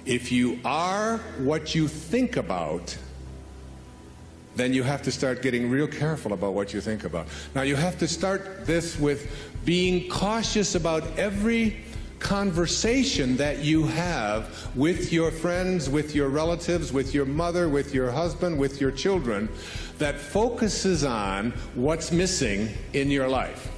If you are what you think about, then you have to start getting real careful about what you think about. Now, you have to start this with being cautious about every conversation that you have with your friends, with your relatives, with your mother, with your husband, with your children, that focuses on what's missing in your life.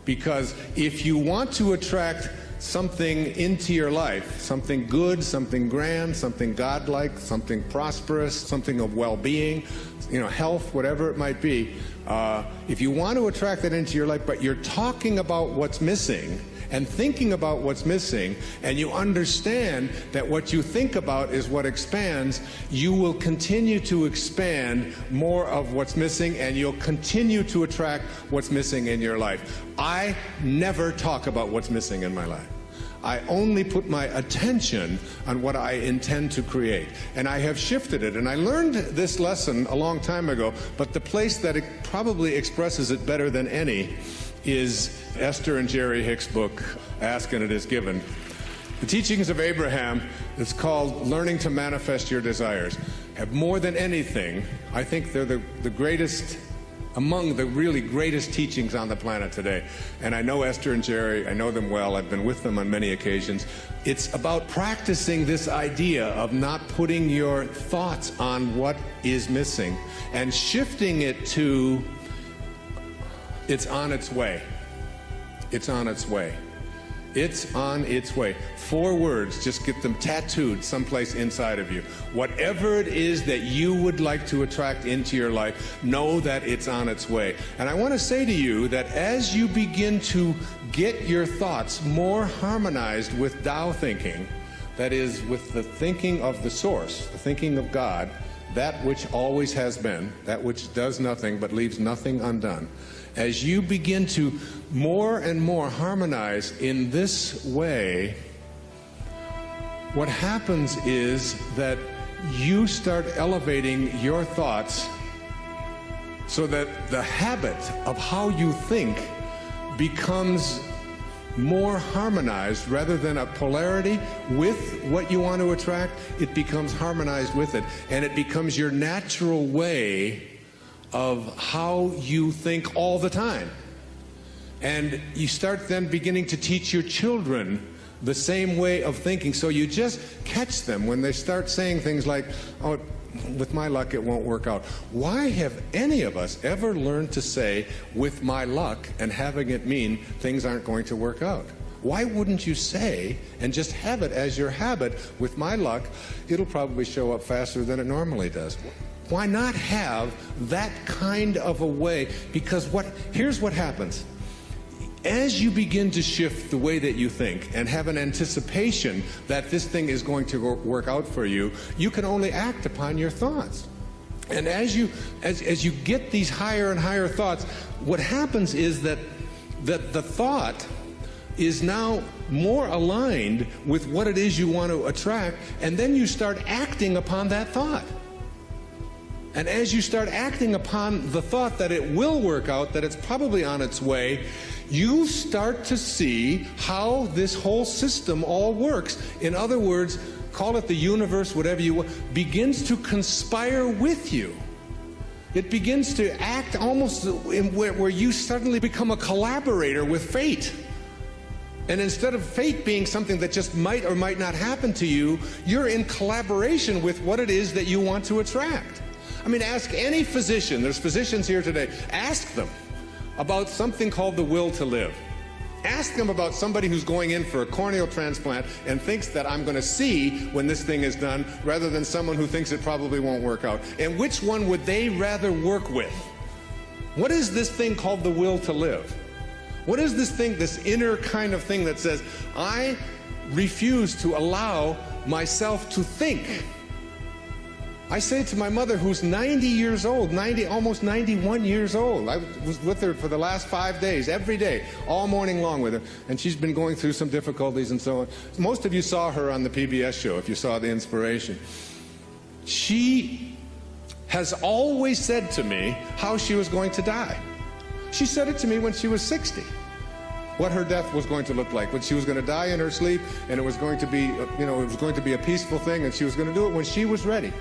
Because if you want to attract something into your life, something good, something grand, something godlike, something prosperous, something of well-being, health, whatever it might be, if you want to attract that into your life, but you're talking about what's missing and thinking about what's missing, and you understand that what you think about is what expands, you will continue to expand more of what's missing, and you'll continue to attract what's missing in your life. I never talk about what's missing in my life. I only put my attention on what I intend to create. And I have shifted it. And I learned this lesson a long time ago, but the place that it probably expresses it better than any is Esther and Jerry Hicks' book, Ask and It Is Given. The Teachings of Abraham, it's called Learning to Manifest Your Desires. Have more than anything, I think they're the greatest, among the really greatest teachings on the planet today. And I know Esther and Jerry, I know them well, I've been with them on many occasions. It's about practicing this idea of not putting your thoughts on what is missing and shifting it to, it's on its way. It's on its way. It's on its way. 4 words, just get them tattooed someplace inside of you. Whatever it is that you would like to attract into your life, know that it's on its way. And I want to say to you that as you begin to get your thoughts more harmonized with Tao thinking, that is, with the thinking of the source, the thinking of God, that which always has been, that which does nothing but leaves nothing undone, as you begin to more and more harmonize in this way, what happens is that you start elevating your thoughts so that the habit of how you think becomes more harmonized. Rather than a polarity with what you want to attract, it becomes harmonized with it, and it becomes your natural way of how you think all the time. And you start then beginning to teach your children the same way of thinking. So you just catch them when they start saying things like, oh, with my luck it won't work out. Why have any of us ever learned to say, with my luck, and having it mean things aren't going to work out? Why wouldn't you say, and just have it as your habit, with my luck, it'll probably show up faster than it normally does? Why not have that kind of a way? Because here's what happens. As you begin to shift the way that you think and have an anticipation that this thing is going to work out for you, you can only act upon your thoughts. And as you get these higher and higher thoughts, what happens is that the thought is now more aligned with what it is you want to attract, and then you start acting upon that thought. And as you start acting upon the thought that it will work out, that it's probably on its way, you start to see how this whole system all works. In other words, call it the universe, whatever you want, begins to conspire with you. It begins to act almost in where you suddenly become a collaborator with fate. And instead of fate being something that just might or might not happen to you, you're in collaboration with what it is that you want to attract. I mean, ask any physician, there's physicians here today, ask them about something called the will to live. Ask them about somebody who's going in for a corneal transplant and thinks that I'm going to see when this thing is done, rather than someone who thinks it probably won't work out. And which one would they rather work with? What is this thing called the will to live? What is this thing, this inner kind of thing that says, I refuse to allow myself to think? I say to my mother, who's 90 years old, almost 91 years old. I was with her for the last 5 days, every day, all morning long with her. And she's been going through some difficulties and so on. Most of you saw her on the PBS show, if you saw The Inspiration. She has always said to me how she was going to die. She said it to me when she was 60. what her death was going to look like, when she was going to die in her sleep, and it was going to be, it was going to be a peaceful thing, and she was going to do it when she was ready.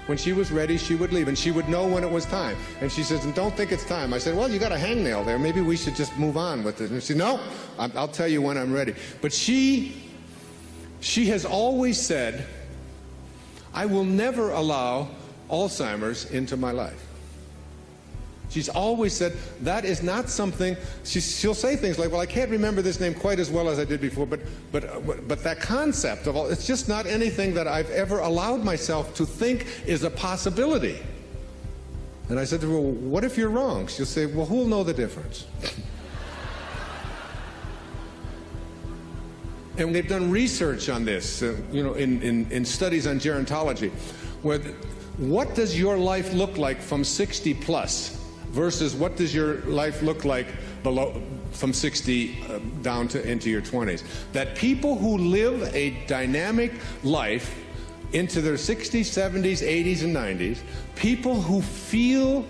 When she was ready, she would leave, and she would know when it was time. And she says, and don't think it's time. I said, well, you got a hangnail there. Maybe we should just move on with it. And she said, no, I'll tell you when I'm ready. But she has always said, I will never allow Alzheimer's into my life. She's always said that is not something. She'll say things like, well, I can't remember this name quite as well as I did before, but that concept of all, it's just not anything that I've ever allowed myself to think is a possibility. And I said to her, well, what if you're wrong? She'll say, well, who'll know the difference? And they've done research on this, in studies on gerontology, where what does your life look like from 60 plus versus what does your life look like from 60 down to into your 20s? That people who live a dynamic life into their 60s, 70s, 80s, and 90s, people who feel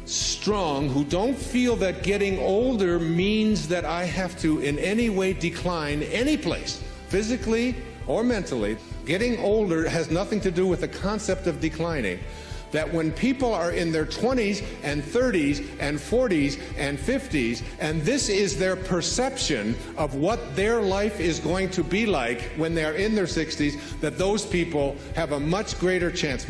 strong, who don't feel that getting older means that I have to in any way decline any place, physically or mentally. Getting older has nothing to do with the concept of declining. That when people are in their 20s and 30s and 40s and 50s, and this is their perception of what their life is going to be like when they're in their 60s, that those people have a much greater chance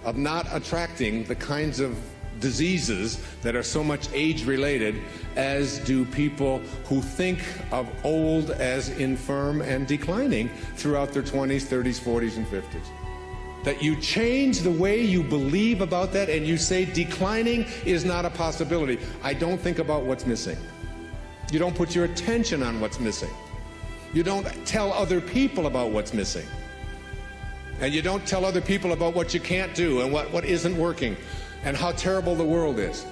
of not attracting the kinds of diseases that are so much age-related as do people who think of old as infirm and declining throughout their 20s, 30s, 40s, and 50s. That you change the way you believe about that and you say declining is not a possibility. I don't think about what's missing. You don't put your attention on what's missing. You don't tell other people about what's missing. And you don't tell other people about what you can't do and what isn't working and how terrible the world is.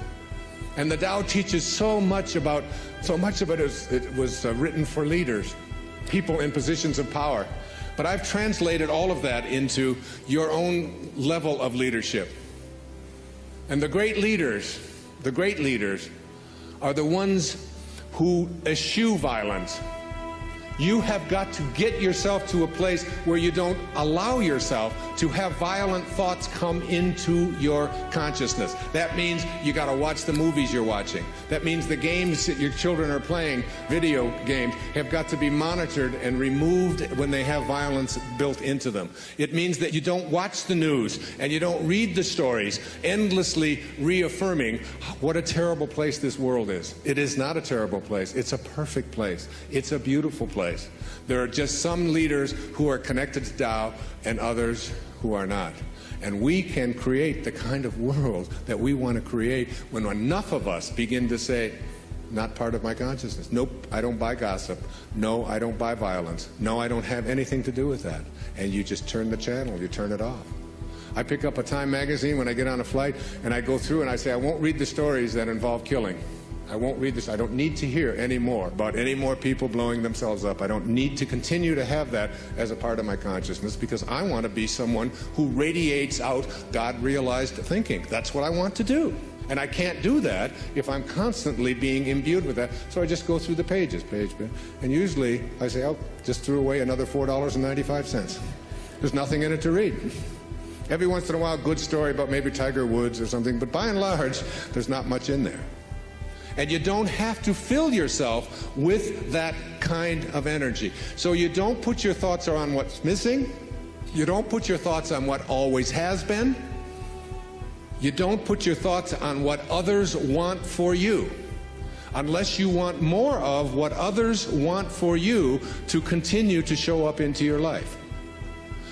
And the Tao teaches so much of it was written for leaders, people in positions of power. But I've translated all of that into your own level of leadership. And the great leaders are the ones who eschew violence. You have got to get yourself to a place where you don't allow yourself to have violent thoughts come into your consciousness. That means you got to watch the movies you're watching. That means the games that your children are playing, video games, have got to be monitored and removed when they have violence built into them. It means that you don't watch the news and you don't read the stories endlessly reaffirming what a terrible place this world is. It is not a terrible place. It's a perfect place. It's a beautiful place. There are just some leaders who are connected to Tao and others who are not. And we can create the kind of world that we want to create when enough of us begin to say, not part of my consciousness. Nope, I don't buy gossip. No, I don't buy violence. No, I don't have anything to do with that. And you just turn the channel, you turn it off. I pick up a Time magazine when I get on a flight and I go through and I say, I won't read the stories that involve killing. I won't read this. I don't need to hear any more about any more people blowing themselves up. I don't need to continue to have that as a part of my consciousness because I want to be someone who radiates out God-realized thinking. That's what I want to do. And I can't do that if I'm constantly being imbued with that. So I just go through the pages, and usually I say, oh, just threw away another $4.95. There's nothing in it to read. Every once in a while, a good story about maybe Tiger Woods or something, but by and large, there's not much in there. And you don't have to fill yourself with that kind of energy. So you don't put your thoughts on what's missing. You don't put your thoughts on what always has been. You don't put your thoughts on what others want for you, unless you want more of what others want for you to continue to show up into your life.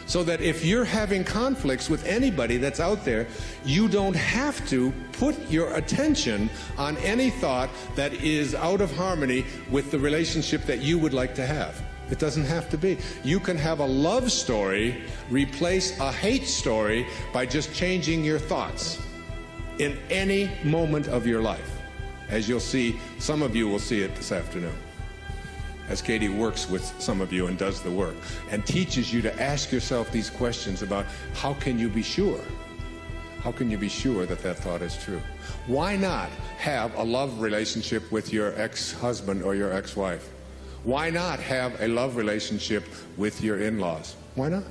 So that if you're having conflicts with anybody that's out there, you don't have to put your attention on any thought that is out of harmony with the relationship that you would like to have. It doesn't have to be. You can have a love story replace a hate story by just changing your thoughts in any moment of your life. As you'll see, some of you will see it this afternoon, as Katie works with some of you and does the work and teaches you to ask yourself these questions about how can you be sure? How can you be sure that that thought is true? Why not have a love relationship with your ex-husband or your ex-wife? Why not have a love relationship with your in-laws? Why not?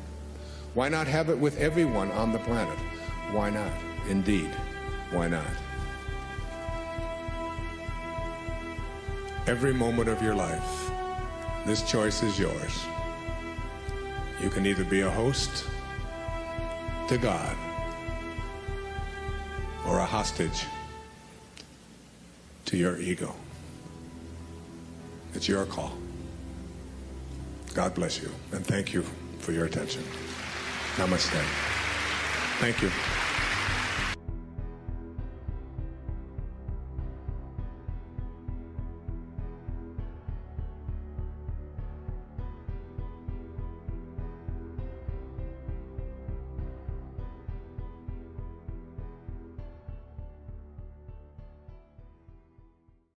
Why not have it with everyone on the planet? Why not? Indeed, why not? Every moment of your life, this choice is yours. You can either be a host to God or a hostage to your ego. It's your call. God bless you, and thank you for your attention. Namaste. Thank you.